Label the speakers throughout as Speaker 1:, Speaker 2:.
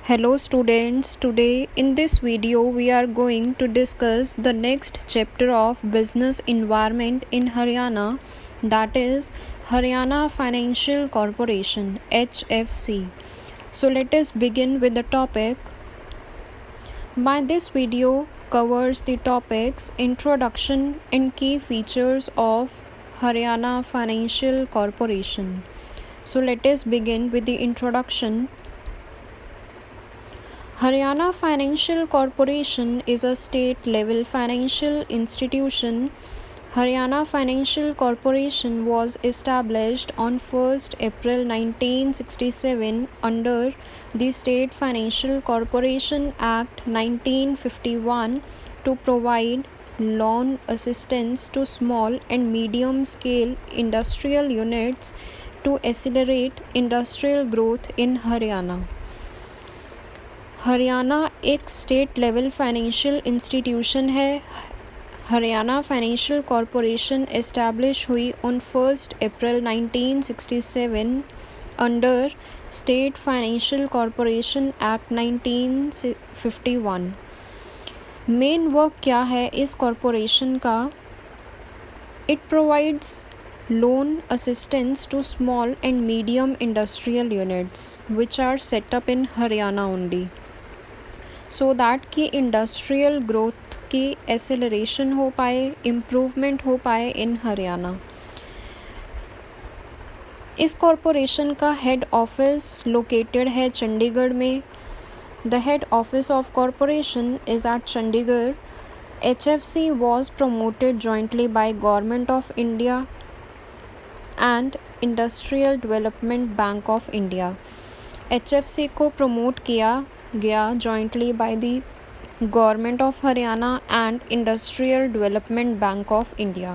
Speaker 1: Hello students, today in this video we are going to discuss the next chapter of business environment in Haryana, that is Haryana Financial Corporation HFC. So let us begin with the topic. This video covers the topics introduction and key features of Haryana Financial Corporation. So let us begin with the introduction. Haryana Financial Corporation is a state-level financial institution. Haryana Financial Corporation was established on 1st April 1967 under the State Financial Corporation Act 1951 to provide loan assistance to small and medium-scale industrial units to accelerate industrial growth in Haryana. Haryana एक state level financial institution है. Haryana financial corporation establish हुई on 1st April 1967 under state financial corporation act 1951. Main work क्या है इस corporation का? It provides loan assistance to small and medium industrial units which are set up in Haryana only, so that कि industrial growth की acceleration हो पाए, improvement हो पाए इन हरियाणा. इस कॉरपोरेशन का हेड ऑफिस लोकेटेड है चंडीगढ़ में. The head office of corporation is at Chandigarh. HFC was promoted jointly by Government of India and Industrial Development Bank of India. HFC को प्रमोट किया गया jointly by the Government of Haryana and Industrial Development Bank of India.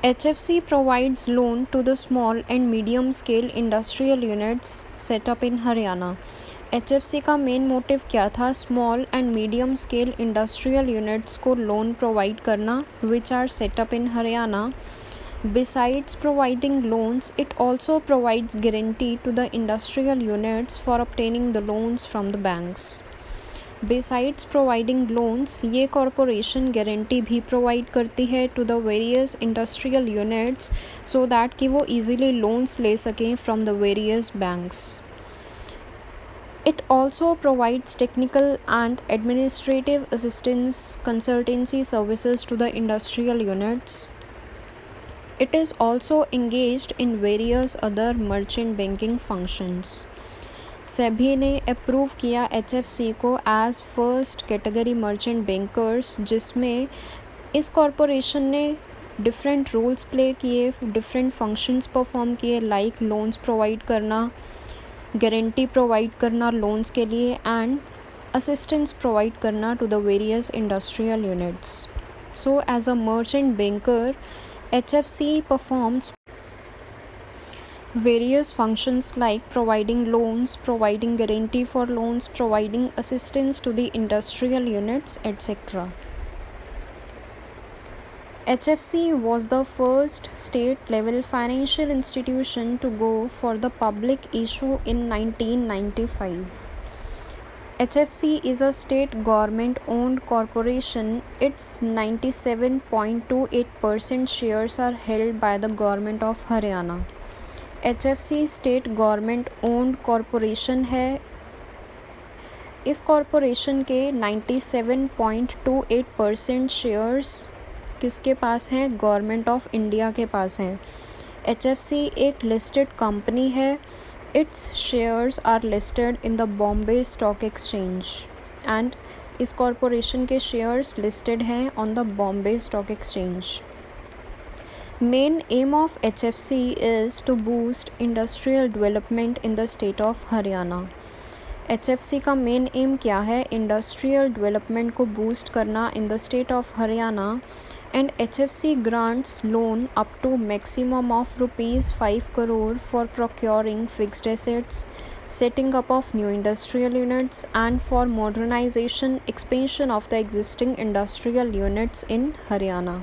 Speaker 1: HFC provides loan to the small and medium scale industrial units set up in Haryana. HFC का main motive क्या था? Small and medium scale industrial units को loan provide करना which are set up in Haryana. Besides providing loans, it also provides guarantee to the industrial units for obtaining the loans from the banks. Besides providing loans, ये corporation guarantee भी provide करती है to the various industrial units so that कि वो easily loans ले सकें from the various banks. It also provides technical and administrative assistance consultancy services to the industrial units. It is also engaged in various other merchant banking functions. SEBI ने approve किया HFC को as first category merchant bankers, जिसमें इस corporation ने different roles play किए, different functions perform किए, like loans provide करना, guarantee provide करना लोन्स के लिए एंड असिस्टेंस प्रोवाइड करना to the various industrial units. So as a merchant banker, HFC performs various functions like providing loans, providing guarantee for loans, providing assistance to the industrial units, etc. HFC was the first state-level financial institution to go for the public issue in 1995. HFC is a state government-owned corporation. Its 97.28% shares are held by the Government of Haryana. HFC state government owned corporation है. इस corporation के 97.28% shares किसके पास हैं? Government of India के पास हैं. HFC एक listed company है. Its shares are listed in the Bombay Stock Exchange and इस कॉरपोरेशन के शेयर्स लिस्टेड हैं on the Bombay Stock Exchange. Main aim of HFC is to boost industrial development in the state of Haryana. HFC का main M क्या है? Industrial development को boost करना in the state of Haryana. And HFC grants loan up to maximum of ₹5 crore for procuring fixed assets, setting up of new industrial units and for modernization expansion of the existing industrial units in Haryana.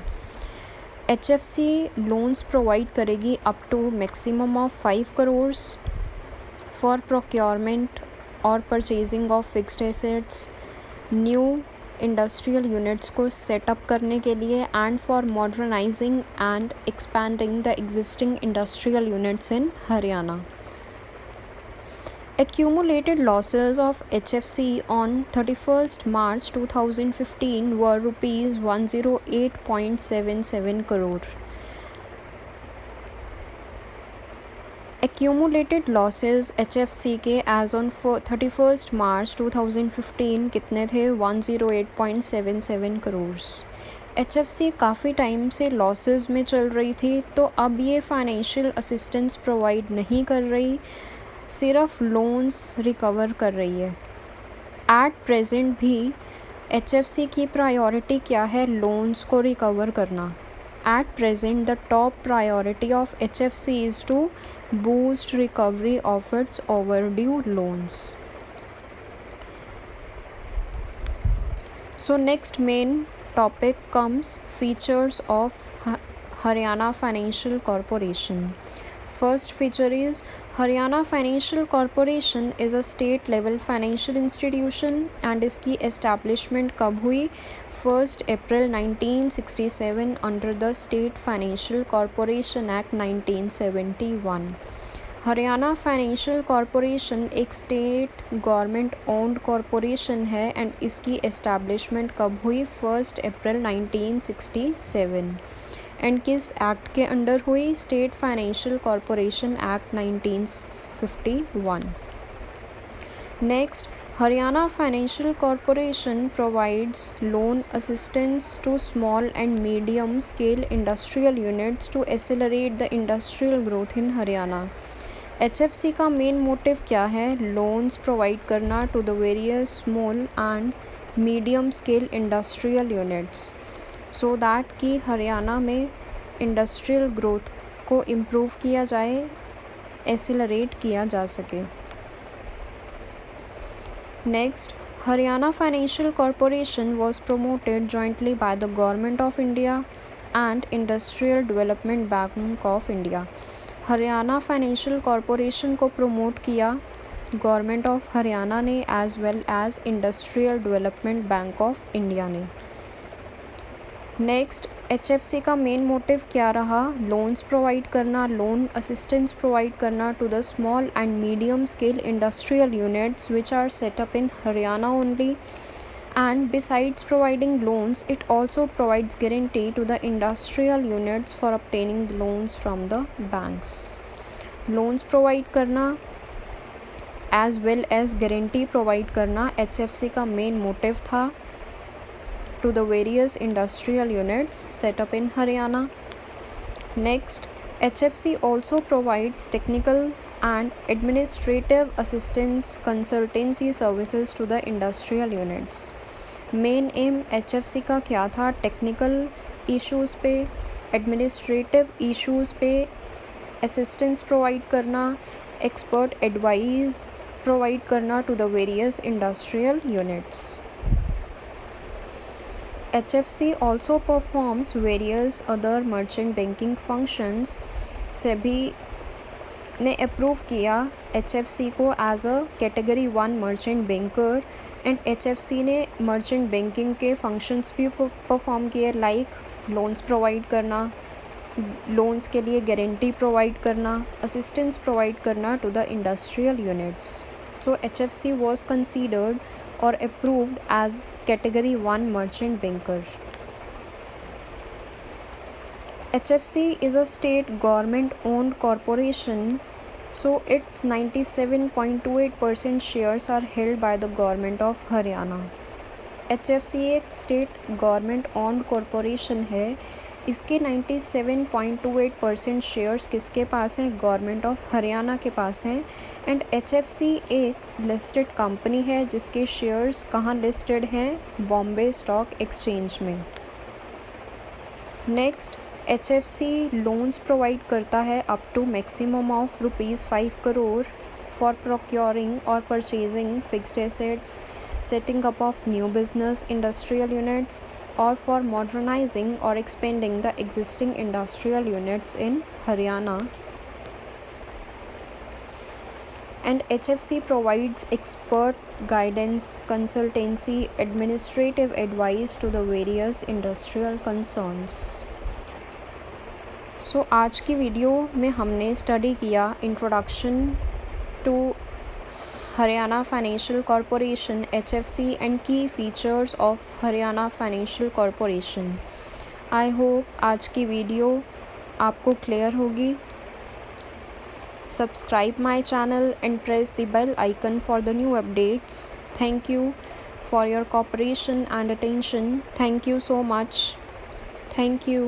Speaker 1: HFC loans provide करेगी up to maximum of 5 crore for procurement और purchasing of fixed assets, new industrial units को setup करने के लिए and for modernising and expanding the existing industrial units in Haryana. Accumulated losses of HFC on 31st March 2015 were rupees 108.77 crore. Accumulated losses HFC के as on 31st March 2015 कितने थे? 108.77 crores. HFC काफ़ी time से losses में चल रही थी, तो अब ये फाइनेंशियल असिस्टेंस प्रोवाइड नहीं कर रही, सिर्फ लोन्स रिकवर कर रही है. एट प्रेजेंट भी HFC की प्रायोरिटी क्या है? लोन्स को रिकवर करना. At present the top priority of HFC is to boost recovery of its overdue loans. So next main topic comes features of Haryana Financial Corporation. First feature is Haryana Financial Corporation is a state level financial institution and इसकी establishment कब हुई? 1st April 1967 under the State Financial Corporation Act 1971. Haryana financial corporation एक state government owned corporation है and इसकी establishment कब हुई? 1st April 1967. And किस act के अंडर हुई? State financial corporation act 1951. Next, Haryana financial corporation provides loan assistance to small and medium scale industrial units to accelerate the industrial growth in Haryana. HFC का main motive क्या है? Loans provide करना to the various small and medium scale industrial units so that कि हरियाणा में industrial growth को improve किया जाए, accelerate किया जा सके. Next, Haryana financial corporation was promoted jointly by the government of India and industrial development bank of India. Haryana financial corporation को promote किया गवर्नमेंट ऑफ हरियाणा ने as well as industrial development bank of India ने. Next, HFC का main motive क्या रहा? Loans provide करना, loan assistance provide करना to the small and medium scale industrial units which are set up in Haryana only. And besides providing loans, it also provides guarantee to the industrial units for obtaining the loans from the banks. Loans provide करना as well as guarantee provide करना HFC का main motive था to the various industrial units set up in Haryana. Next, HFC also provides technical and administrative assistance consultancy services to the industrial units. Main aim HFC का क्या था? Technical issues पे, administrative issues पे assistance provide करना, expert advice provide करना to the various industrial units. HFC also performs various other merchant banking functions. SEBI ने approve किया HFC को as a category 1 merchant banker and HFC ने merchant banking के functions भी perform किए, like loans provide करना, loans के लिए गारंटी प्रोवाइड करना, असिस्टेंस प्रोवाइड करना to the industrial units. So HFC was considered or approved as category 1 merchant banker. HFC is a state government owned corporation, so its 97.28% shares are held by the government of Haryana. HFC एक state government owned corporation है, इसके 97.28% shares किसके पास हैं? Government of Haryana के पास हैं. And HFC एक listed company है जिसके शेयर्स कहाँ लिस्टेड हैं? बॉम्बे स्टॉक एक्सचेंज में. नेक्स्ट, HFC लोन्स प्रोवाइड करता है up to maximum of rupees 5 crore for procuring और purchasing fixed assets, setting up of new business industrial units, or for modernizing or expanding the existing industrial units in Haryana. And HFC provides expert guidance, consultancy, administrative advice to the various industrial concerns. आज की video में हमने study किया introduction to Haryana financial corporation HFC and की features of Haryana financial corporation. I hope आज की video आपको clear होगी। Subscribe my channel and press the bell icon for the new updates. Thank you for your cooperation and attention. Thank you so much. Thank you.